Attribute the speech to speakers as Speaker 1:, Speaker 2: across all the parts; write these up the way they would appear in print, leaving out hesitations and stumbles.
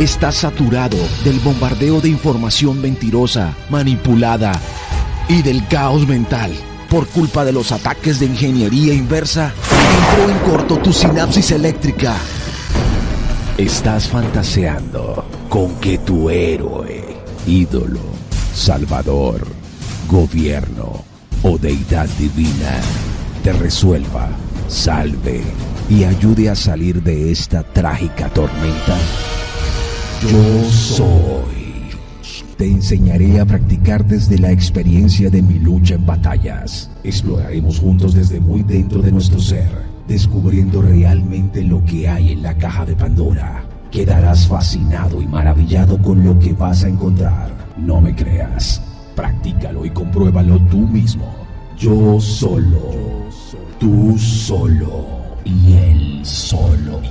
Speaker 1: Estás saturado del bombardeo de información mentirosa, manipulada y del caos mental. Por culpa de los ataques de ingeniería inversa, entró en corto tu sinapsis eléctrica. Estás fantaseando con que tu héroe, ídolo, salvador, gobierno o deidad divina te resuelva, salve y ayude a salir de esta trágica tormenta. Yo soy. Te enseñaré a practicar desde la experiencia de mi lucha en batallas. Exploraremos juntos desde muy dentro de nuestro ser, descubriendo realmente lo que hay en la caja de Pandora. Quedarás fascinado y maravillado con lo que vas a encontrar. No me creas. Practícalo y compruébalo tú mismo. Yo solo, tú solo y él solo.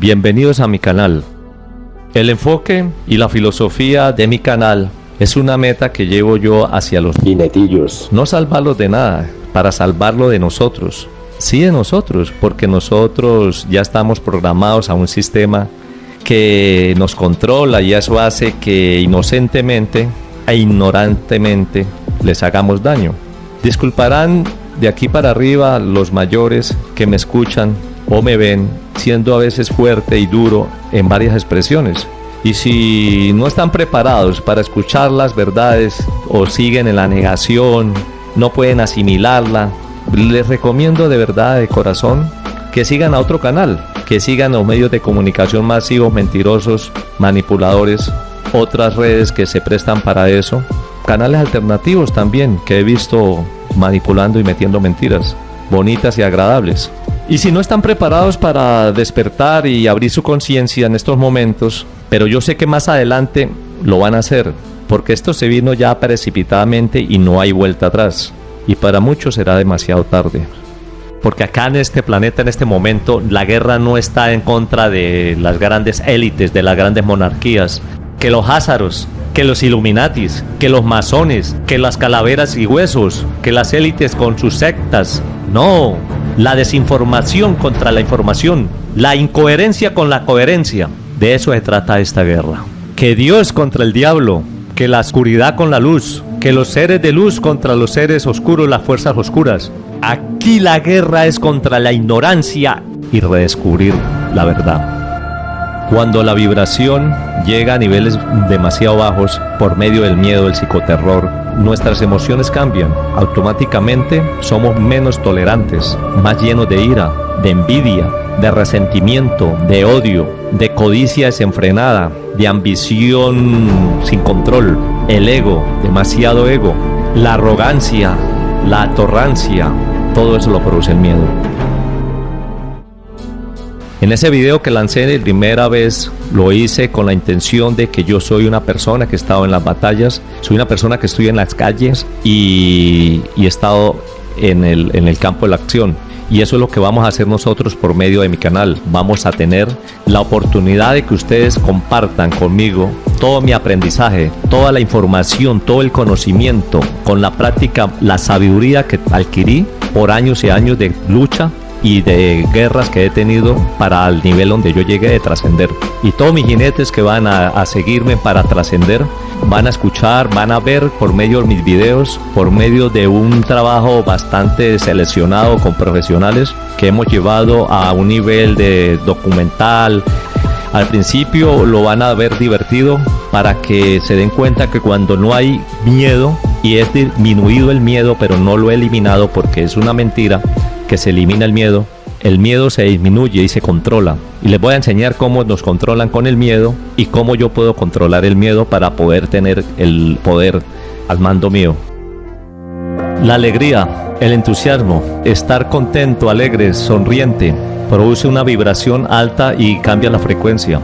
Speaker 2: Bienvenidos a mi canal. El enfoque y la filosofía de mi canal es una meta que llevo yo hacia los jinetillos. No salvarlos de nada, para salvarlo de nosotros. Sí, de nosotros, porque nosotros ya estamos programados a un sistema que nos controla y eso hace que inocentemente e ignorantemente les hagamos daño. Disculparán de aquí para arriba los mayores que me escuchan o me ven siendo a veces fuerte y duro en varias expresiones. Y si no están preparados para escuchar las verdades o siguen en la negación, no pueden asimilarla, les recomiendo de verdad, de corazón, que sigan a otro canal, que sigan los medios de comunicación masivos, mentirosos, manipuladores, otras redes que se prestan para eso, canales alternativos también que he visto manipulando y metiendo mentiras bonitas y agradables. Y si no están preparados para despertar y abrir su conciencia en estos momentos, pero yo sé que más adelante lo van a hacer, porque esto se vino ya precipitadamente y no hay vuelta atrás. Y para muchos será demasiado tarde. Porque acá en este planeta, en este momento, la guerra no está en contra de las grandes élites, de las grandes monarquías. Que los házaros, que los Illuminatis, que los masones, que las calaveras y huesos, que las élites con sus sectas. No, la desinformación contra la información, la incoherencia con la coherencia. De eso se trata esta guerra. Que Dios contra el diablo, que la oscuridad con la luz, que los seres de luz contra los seres oscuros, las fuerzas oscuras. Aquí la guerra es contra la ignorancia y redescubrir la verdad. Cuando la vibración llega a niveles demasiado bajos por medio del miedo, del psicoterror, nuestras emociones cambian. Automáticamente somos menos tolerantes, más llenos de ira, de envidia, de resentimiento, de odio, de codicia desenfrenada, de ambición sin control, el ego, demasiado ego, la arrogancia, la atorrancia, todo eso lo produce el miedo. En ese video que lancé de primera vez, lo hice con la intención de que yo soy una persona que he estado en las batallas, soy una persona que estoy en las calles y he estado en el campo de la acción. Y eso es lo que vamos a hacer nosotros por medio de mi canal. Vamos a tener la oportunidad de que ustedes compartan conmigo todo mi aprendizaje, toda la información, todo el conocimiento, con la práctica, la sabiduría que adquirí por años y años de lucha y de guerras que he tenido para el nivel donde yo llegué de trascender. Y todos mis jinetes que van a seguirme para trascender, van a escuchar, van a ver por medio de mis videos, por medio de un trabajo bastante seleccionado con profesionales que hemos llevado a un nivel de documental. Al principio lo van a ver divertido para que se den cuenta que cuando no hay miedo, y es disminuido el miedo, pero no lo he eliminado porque es una mentira, que se elimina el miedo se disminuye y se controla. Y les voy a enseñar cómo nos controlan con el miedo y cómo yo puedo controlar el miedo para poder tener el poder al mando mío. La alegría, el entusiasmo, estar contento, alegre, sonriente, produce una vibración alta y cambia la frecuencia.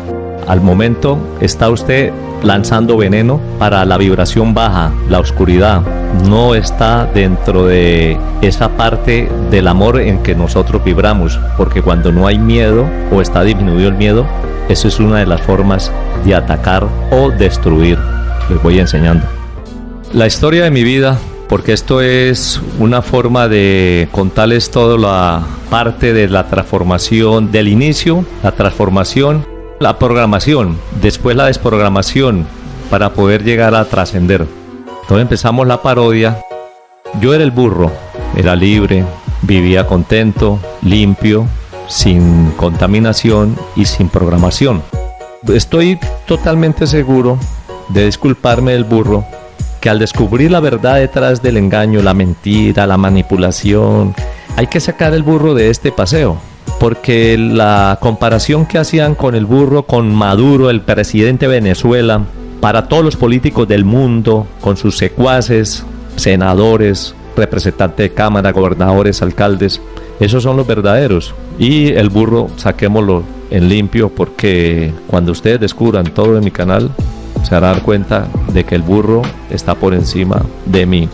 Speaker 2: Al momento está usted lanzando veneno para la vibración baja, la oscuridad. No está dentro de esa parte del amor en que nosotros vibramos, porque cuando no hay miedo o está disminuido el miedo, eso es una de las formas de atacar o destruir. Les voy enseñando. La historia de mi vida, porque esto es una forma de contarles toda la parte de la transformación, del inicio, la transformación La programación, después la desprogramación, para poder llegar a trascender. Entonces empezamos la parodia. Yo era el burro, era libre, vivía contento, limpio, sin contaminación y sin programación. Estoy totalmente seguro de disculparme del burro, que al descubrir la verdad detrás del engaño, la mentira, la manipulación, hay que sacar el burro de este paseo. Porque la comparación que hacían con el burro, con Maduro, el presidente de Venezuela, para todos los políticos del mundo, con sus secuaces, senadores, representantes de cámara, gobernadores, alcaldes, esos son los verdaderos. Y el burro, saquémoslo en limpio, porque cuando ustedes descubran todo en mi canal, se darán cuenta de que el burro está por encima de mí.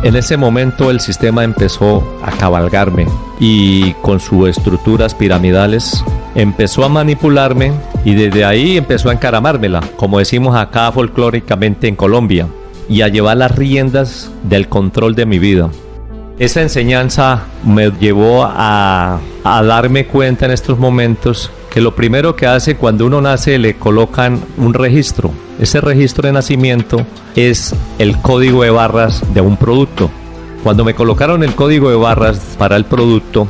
Speaker 2: En ese momento el sistema empezó a cabalgarme y con sus estructuras piramidales empezó a manipularme y desde ahí empezó a encaramármela, como decimos acá folclóricamente en Colombia, y a llevar las riendas del control de mi vida. Esa enseñanza me llevó a darme cuenta en estos momentos que lo primero que hace cuando uno nace le colocan un registro. Ese registro de nacimiento es el código de barras de un producto. Cuando me colocaron el código de barras para el producto,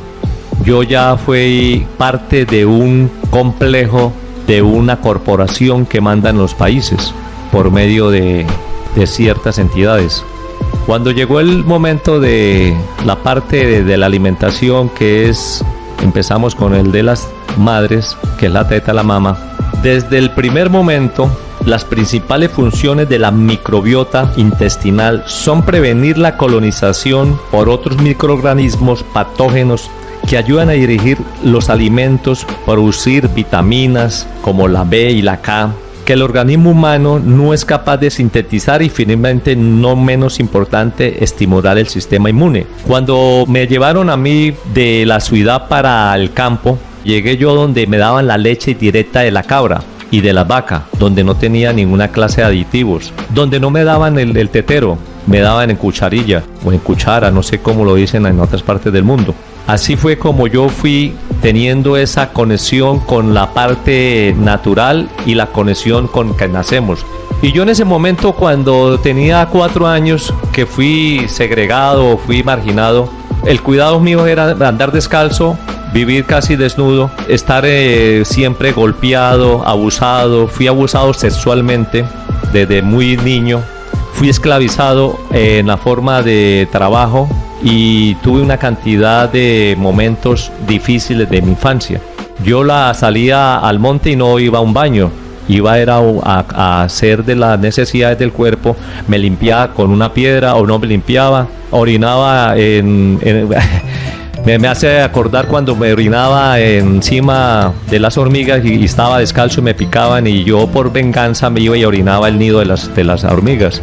Speaker 2: yo ya fui parte de un complejo, de una corporación que manda en los países por medio de ciertas entidades. Cuando llegó el momento de la parte de la alimentación, que es, empezamos con el de las madres, que es la teta, la mama. Desde el primer momento, las principales funciones de la microbiota intestinal son prevenir la colonización por otros microorganismos patógenos que ayudan a dirigir los alimentos, producir vitaminas como la B y la K, que el organismo humano no es capaz de sintetizar, y finalmente, no menos importante, estimular el sistema inmune. Cuando me llevaron a mí de la ciudad para el campo, llegué yo donde me daban la leche directa de la cabra y de la vaca, donde no tenía ninguna clase de aditivos, donde no me daban el tetero, me daban en cucharilla o en cuchara, no sé cómo lo dicen en otras partes del mundo. Así fue como yo fui teniendo esa conexión con la parte natural y la conexión con que nacemos. Y yo en ese momento, cuando tenía 4 años, que fui segregado, fui marginado, el cuidado mío era andar descalzo, vivir casi desnudo, estar siempre golpeado, abusado. Fui abusado sexualmente desde muy niño. Fui esclavizado en la forma de trabajo y tuve una cantidad de momentos difíciles de mi infancia. Yo salía al monte y no iba a un baño. Iba a hacer de las necesidades del cuerpo, me limpiaba con una piedra o no me limpiaba, orinaba me hace acordar cuando me orinaba encima de las hormigas y estaba descalzo y me picaban, y yo por venganza me iba y orinaba el nido de las hormigas.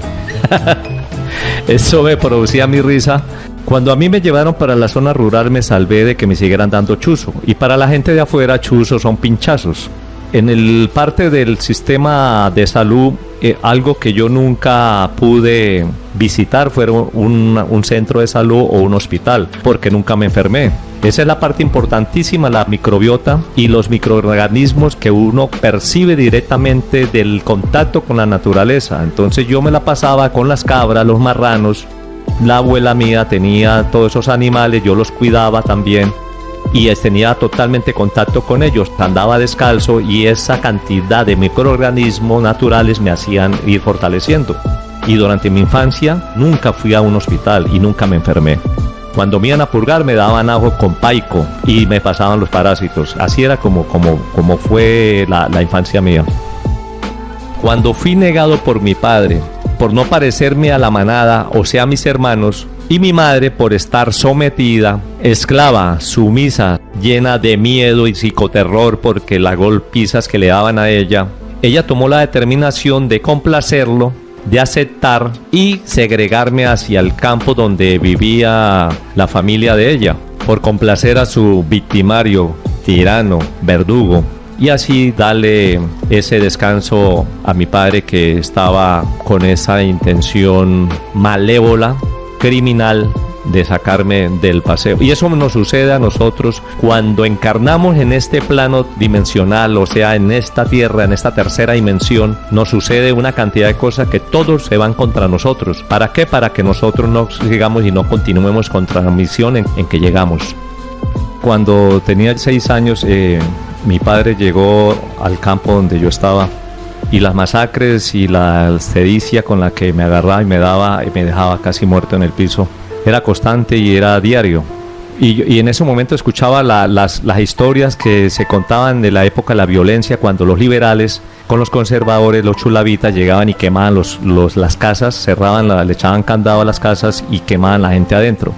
Speaker 2: Eso me producía mi risa. Cuando a mí me llevaron para la zona rural, me salvé de que me siguieran dando chuzo, y para la gente de afuera chuzos son pinchazos. En el parte del sistema de salud, algo que yo nunca pude visitar fue un centro de salud o un hospital, porque nunca me enfermé. Esa es la parte importantísima, la microbiota y los microorganismos que uno percibe directamente del contacto con la naturaleza. Entonces yo me la pasaba con las cabras, los marranos. La abuela mía tenía todos esos animales, yo los cuidaba también. Y tenía totalmente contacto con ellos, andaba descalzo, y esa cantidad de microorganismos naturales me hacían ir fortaleciendo. Y durante mi infancia nunca fui a un hospital y nunca me enfermé. Cuando me iban a purgar me daban agua con paico y me pasaban los parásitos. Así era como fue la infancia mía. Cuando fui negado por mi padre, por no parecerme a la manada, o sea, a mis hermanos, y mi madre por estar sometida, esclava, sumisa, llena de miedo y psicoterror porque las golpizas que le daban a ella tomó la determinación de complacerlo, de aceptar y segregarme hacia el campo donde vivía la familia de ella, por complacer a su victimario, tirano, verdugo, y así darle ese descanso a mi padre, que estaba con esa intención malévola, criminal, de sacarme del paseo. Y eso nos sucede a nosotros cuando encarnamos en este plano dimensional, o sea, en esta tierra, en esta tercera dimensión, nos sucede una cantidad de cosas que todos se van contra nosotros. ¿Para qué? Para que nosotros no sigamos y no continuemos contra la misión en que llegamos. Cuando tenía 6 años, mi padre llegó al campo donde yo estaba, y las masacres y la sedicia con la que me agarraba y me dejaba casi muerto en el piso era constante y era diario. Y en ese momento escuchaba las historias que se contaban de la época de la violencia, cuando los liberales con los conservadores, los chulavitas, llegaban y quemaban las casas, le echaban candado a las casas y quemaban a la gente adentro.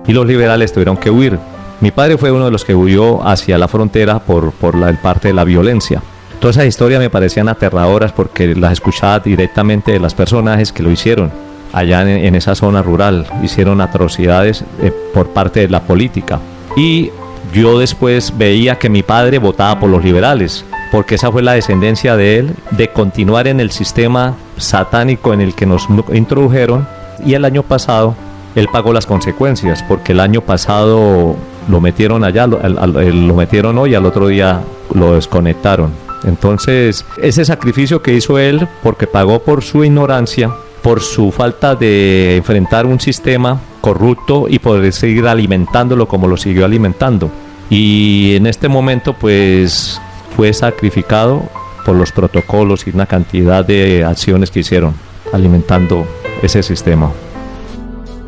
Speaker 2: Y los liberales tuvieron que huir. Mi padre fue uno de los que huyó hacia la frontera por el parte de la violencia. Todas esas historias me parecían aterradoras porque las escuchaba directamente de los personajes que lo hicieron. Allá en esa zona rural hicieron atrocidades por parte de la política. Y yo después veía que mi padre votaba por los liberales, porque esa fue la descendencia de él, de continuar en el sistema satánico en el que nos introdujeron. Y el año pasado él pagó las consecuencias, porque el año pasado lo metieron allá, lo metieron hoy, al otro día lo desconectaron. Entonces, ese sacrificio que hizo él, porque pagó por su ignorancia, por su falta de enfrentar un sistema corrupto y poder seguir alimentándolo como lo siguió alimentando. Y en este momento, pues, fue sacrificado por los protocolos y una cantidad de acciones que hicieron alimentando ese sistema.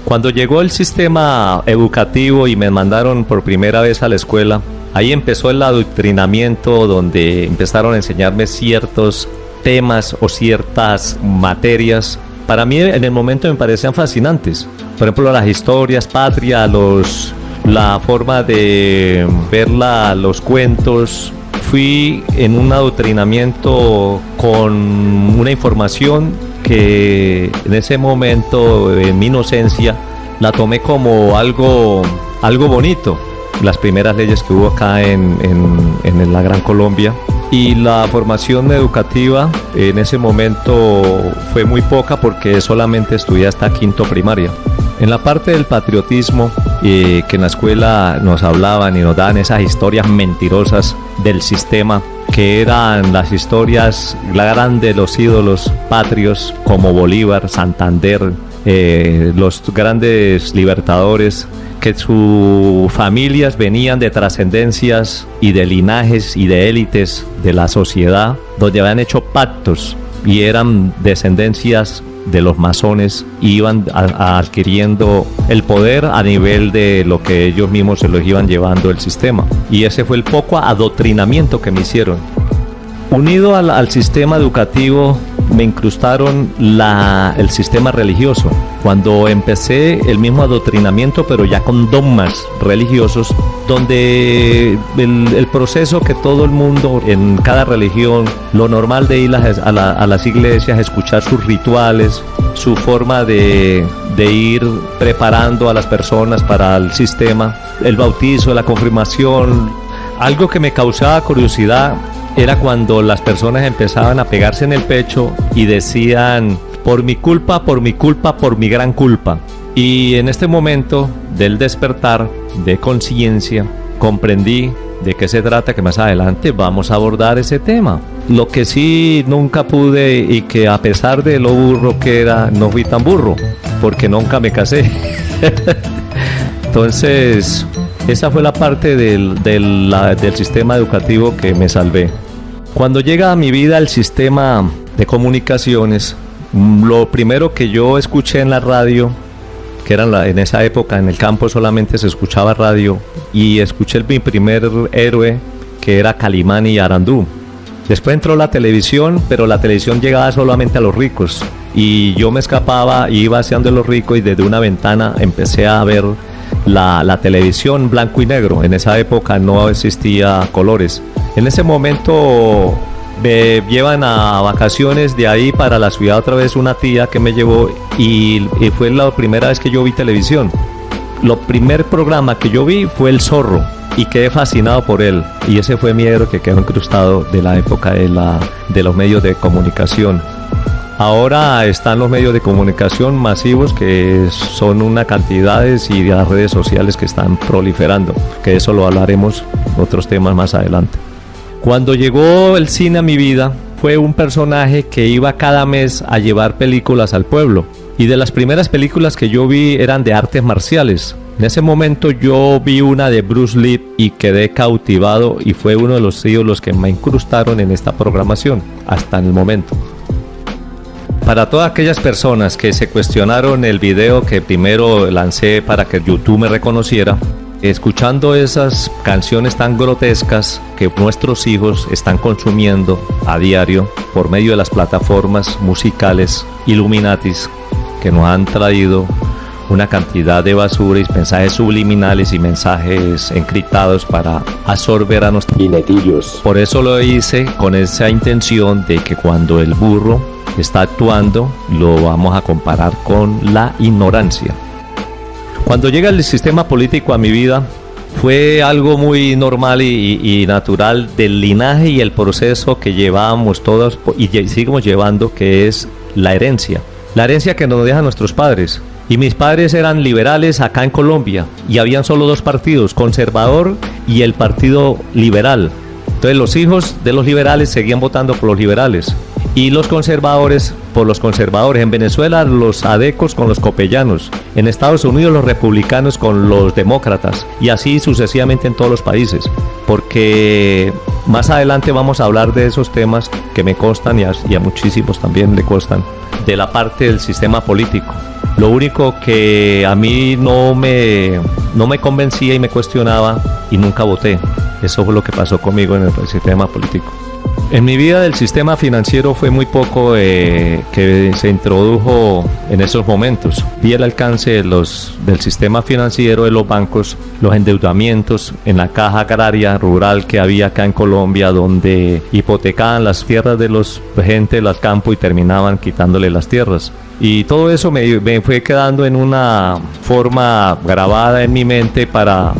Speaker 2: Cuando llegó el sistema educativo y me mandaron por primera vez a la escuela, ahí empezó el adoctrinamiento, donde empezaron a enseñarme ciertos temas o ciertas materias. Para mí en el momento me parecían fascinantes. Por ejemplo, las historias, patria, la forma de ver los cuentos. Fui en un adoctrinamiento con una información que en ese momento, en mi inocencia, la tomé como algo bonito. Las primeras leyes que hubo acá en la Gran Colombia, y la formación educativa en ese momento fue muy poca porque solamente estudié hasta quinto primaria. En la parte del patriotismo, que en la escuela nos hablaban y nos daban esas historias mentirosas del sistema, que eran las historias grandes de los ídolos patrios como Bolívar, Santander, los grandes libertadores, que sus familias venían de trascendencias y de linajes y de élites de la sociedad, donde habían hecho pactos y eran descendencias de los masones, y iban adquiriendo el poder a nivel de lo que ellos mismos se los iban llevando el sistema. Y ese fue el poco adoctrinamiento que me hicieron. Unido al sistema educativo, me incrustaron el sistema religioso. Cuando empecé el mismo adoctrinamiento, pero ya con dogmas religiosos, donde el proceso que todo el mundo en cada religión, lo normal de ir a las iglesias, escuchar sus rituales, su forma de ir preparando a las personas para el sistema, el bautizo, la confirmación. Algo que me causaba curiosidad era cuando las personas empezaban a pegarse en el pecho y decían: por mi culpa, por mi culpa, por mi gran culpa. Y en este momento del despertar de conciencia, comprendí de qué se trata, que más adelante vamos a abordar ese tema. Lo que sí nunca pude, y que a pesar de lo burro que era, no fui tan burro, porque nunca me casé. Entonces, esa fue la parte del sistema educativo que me salvé. Cuando llega a mi vida el sistema de comunicaciones, lo primero que yo escuché en la radio, que era en esa época en el campo solamente se escuchaba radio, y escuché mi primer héroe, que era Calimán y Arandú. Después entró la televisión, pero la televisión llegaba solamente a los ricos, y yo me escapaba y iba hacia los ricos, y desde una ventana empecé a ver la televisión blanco y negro. En esa época no existía colores. En ese momento me llevan a vacaciones de ahí para la ciudad otra vez una tía que me llevó, y fue la primera vez que yo vi televisión. Lo primer programa que yo vi fue El Zorro, y quedé fascinado por él, y ese fue mi héroe que quedó incrustado de la época de los medios de comunicación. Ahora están los medios de comunicación masivos, que son una cantidades, y las redes sociales que están proliferando, que eso lo hablaremos en otros temas más adelante. Cuando llegó el cine a mi vida, fue un personaje que iba cada mes a llevar películas al pueblo, y de las primeras películas que yo vi eran de artes marciales. En ese momento yo vi una de Bruce Lee y quedé cautivado, y fue uno de los ídolos que me incrustaron en esta programación hasta el momento. Para todas aquellas personas que se cuestionaron el video que primero lancé para que YouTube me reconociera, escuchando esas canciones tan grotescas que nuestros hijos están consumiendo a diario por medio de las plataformas musicales Illuminatis, que nos han traído una cantidad de basura y mensajes subliminales y mensajes encriptados para absorber a nuestros netillos. Por eso lo hice con esa intención de que cuando el burro está actuando, lo vamos a comparar con la ignorancia. Cuando llega el sistema político a mi vida, fue algo muy normal y natural del linaje y el proceso que llevábamos todos y seguimos llevando, que es la herencia. La herencia que nos dejan nuestros padres. Y mis padres eran liberales acá en Colombia, y habían solo dos partidos, conservador y el partido liberal. Entonces los hijos de los liberales seguían votando por los liberales, y los conservadores por los conservadores. En Venezuela los adecos con los copellanos, en Estados Unidos los republicanos con los demócratas, y así sucesivamente en todos los países, porque más adelante vamos a hablar de esos temas que me constan, y a muchísimos también le constan, de la parte del sistema político. Lo único que a mí no me convencía y me cuestionaba, y nunca voté. Eso fue lo que pasó conmigo en el sistema político. En mi vida del sistema financiero fue muy poco que se introdujo en esos momentos. Vi el alcance del sistema financiero, de los bancos, los endeudamientos en la caja agraria rural que había acá en Colombia, donde hipotecaban las tierras de los gente del campo y terminaban quitándole las tierras. Y todo eso me fue quedando en una forma grabada en mi mente para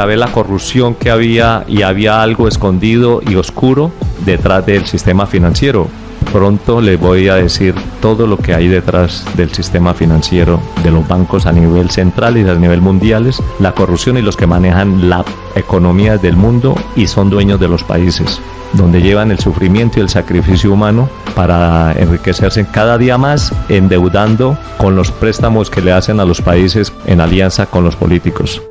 Speaker 2: ver la corrupción que había, y había algo escondido y oscuro detrás del sistema financiero. Pronto les voy a decir todo lo que hay detrás del sistema financiero, de los bancos a nivel central y a nivel mundiales, la corrupción y los que manejan la economía del mundo y son dueños de los países, donde llevan el sufrimiento y el sacrificio humano para enriquecerse cada día más, endeudando con los préstamos que le hacen a los países en alianza con los políticos.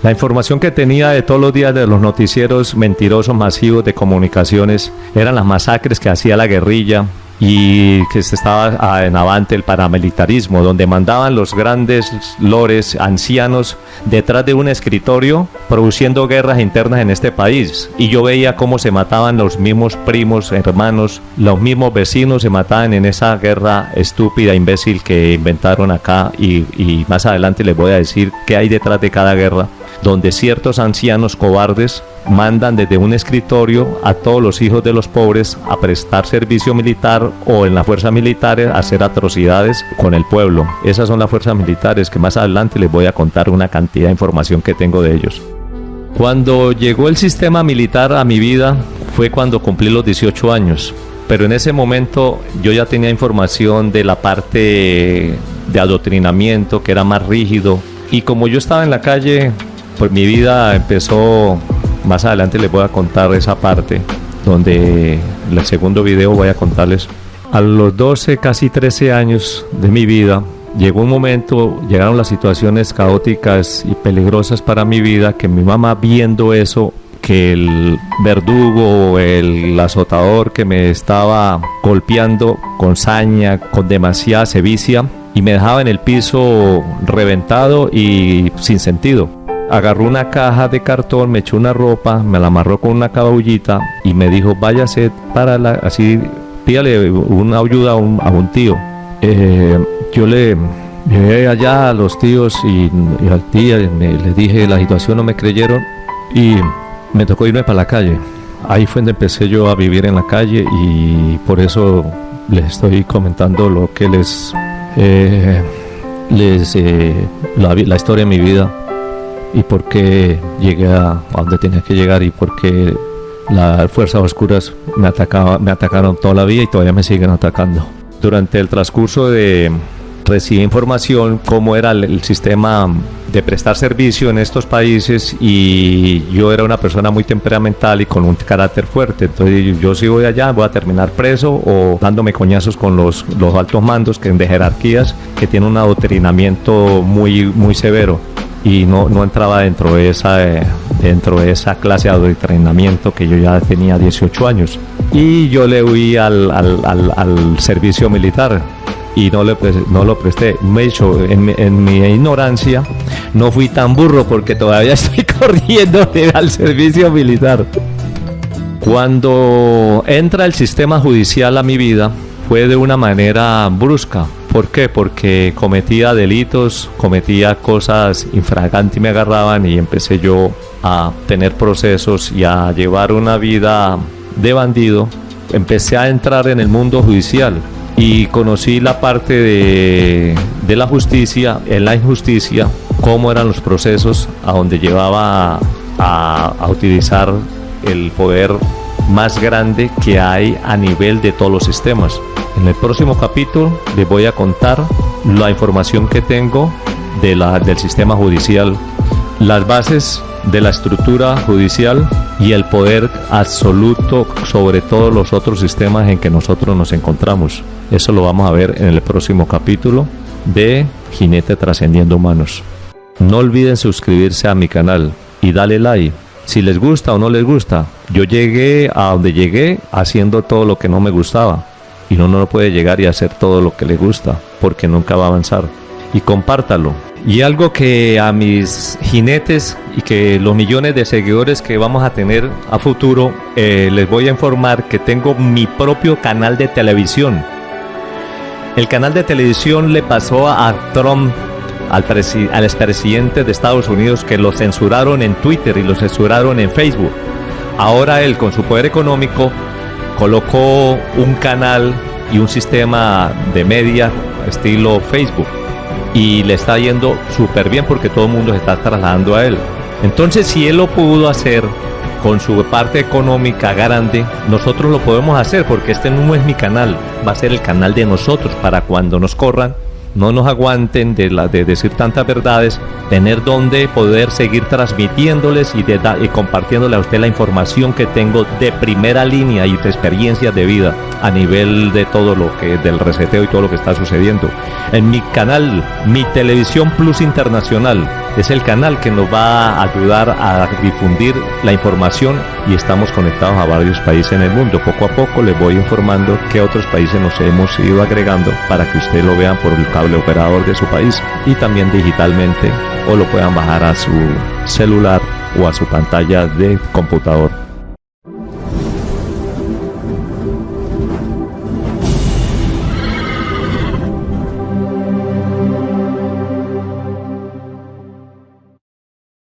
Speaker 2: La información que tenía de todos los días de los noticieros mentirosos masivos de comunicaciones eran las masacres que hacía la guerrilla, y que se estaba en avante el paramilitarismo, donde mandaban los grandes lores ancianos detrás de un escritorio produciendo guerras internas en este país. Y yo veía cómo se mataban los mismos primos, hermanos, los mismos vecinos se mataban en esa guerra estúpida, imbécil que inventaron acá, y más adelante les voy a decir qué hay detrás de cada guerra, donde ciertos ancianos cobardes mandan desde un escritorio a todos los hijos de los pobres a prestar servicio militar o en las fuerzas militares a hacer atrocidades con el pueblo. Esas son las fuerzas militares, que más adelante les voy a contar una cantidad de información que tengo de ellos. Cuando llegó el sistema militar a mi vida fue cuando cumplí los 18 años. Pero en ese momento yo ya tenía información de la parte de adoctrinamiento, que era más rígido. Y como yo estaba en la calle, pues mi vida empezó. Más adelante les voy a contar esa parte, donde en el segundo video voy a contarles. A los 12, casi 13 años de mi vida, llegó un momento, llegaron las situaciones caóticas y peligrosas para mi vida, que mi mamá, viendo eso, que el verdugo, el azotador que me estaba golpeando con saña, con demasiada sevicia, y me dejaba en el piso reventado y sin sentido. Agarró una caja de cartón, me echó una ropa, me la amarró con una cabullita y me dijo: váyase para así, pídale una ayuda a un tío. Yo le llegué allá a los tíos y al tío le dije la situación, no me creyeron y me tocó irme para la calle. Ahí fue donde empecé yo a vivir en la calle, y por eso les estoy comentando lo que la historia de mi vida, y por qué llegué a donde tenía que llegar, y por qué las fuerzas oscuras me atacaron toda la vida y todavía me siguen atacando. durante el transcurso de recibí información cómo era el sistema de prestar servicio en estos países, y yo era una persona muy temperamental y con un carácter fuerte. Entonces yo si voy allá voy a terminar preso o dándome coñazos con los altos mandos de jerarquías que tienen un adoctrinamiento muy severo, y no entraba dentro de esa clase de adoctrinamiento, que yo ya tenía 18 años. Y yo le huí al servicio militar y no lo presté. De hecho, en mi ignorancia no fui tan burro, porque todavía estoy corriendo al servicio militar. Cuando entra el sistema judicial a mi vida fue de una manera brusca. ¿Por qué? Porque cometía delitos, cometía cosas infragantes y me agarraban, y empecé yo a tener procesos y a llevar una vida de bandido. Empecé a entrar en el mundo judicial y conocí la parte de la justicia, en la injusticia, cómo eran los procesos, a donde llevaba a utilizar el poder más grande que hay a nivel de todos los sistemas. En el próximo capítulo les voy a contar la información que tengo del sistema judicial, las bases de la estructura judicial y el poder absoluto sobre todos los otros sistemas en que nosotros nos encontramos. Eso lo vamos a ver en el próximo capítulo de Jinete Trascendiendo Humanos. No olviden suscribirse a mi canal y dale like si les gusta o no les gusta. Yo llegué a donde llegué haciendo todo lo que no me gustaba, y uno no puede llegar y hacer todo lo que le gusta, porque nunca va a avanzar. Y compártalo. Y algo que a mis jinetes y que los millones de seguidores que vamos a tener a futuro, les voy a informar que tengo mi propio canal de televisión. El canal de televisión le pasó a Trump, al expresidente de Estados Unidos, que lo censuraron en Twitter y lo censuraron en Facebook. Ahora él, con su poder económico, colocó un canal y un sistema de media estilo Facebook, y le está yendo súper bien porque todo el mundo se está trasladando a él. Entonces, si él lo pudo hacer con su parte económica grande, nosotros lo podemos hacer, porque este no es mi canal, va a ser el canal de nosotros, para cuando nos corran no nos aguanten de decir tantas verdades, tener donde poder seguir transmitiéndoles y compartiéndole a usted la información que tengo de primera línea y de experiencias de vida a nivel de todo lo que del reseteo y todo lo que está sucediendo. En mi canal, Mi Televisión Plus Internacional, es el canal que nos va a ayudar a difundir la información, y estamos conectados a varios países en el mundo. Poco a poco les voy informando qué otros países nos hemos ido agregando para que ustedes lo vean por el cable operador de su país, y también digitalmente, o lo puedan bajar a su celular o a su pantalla de computador.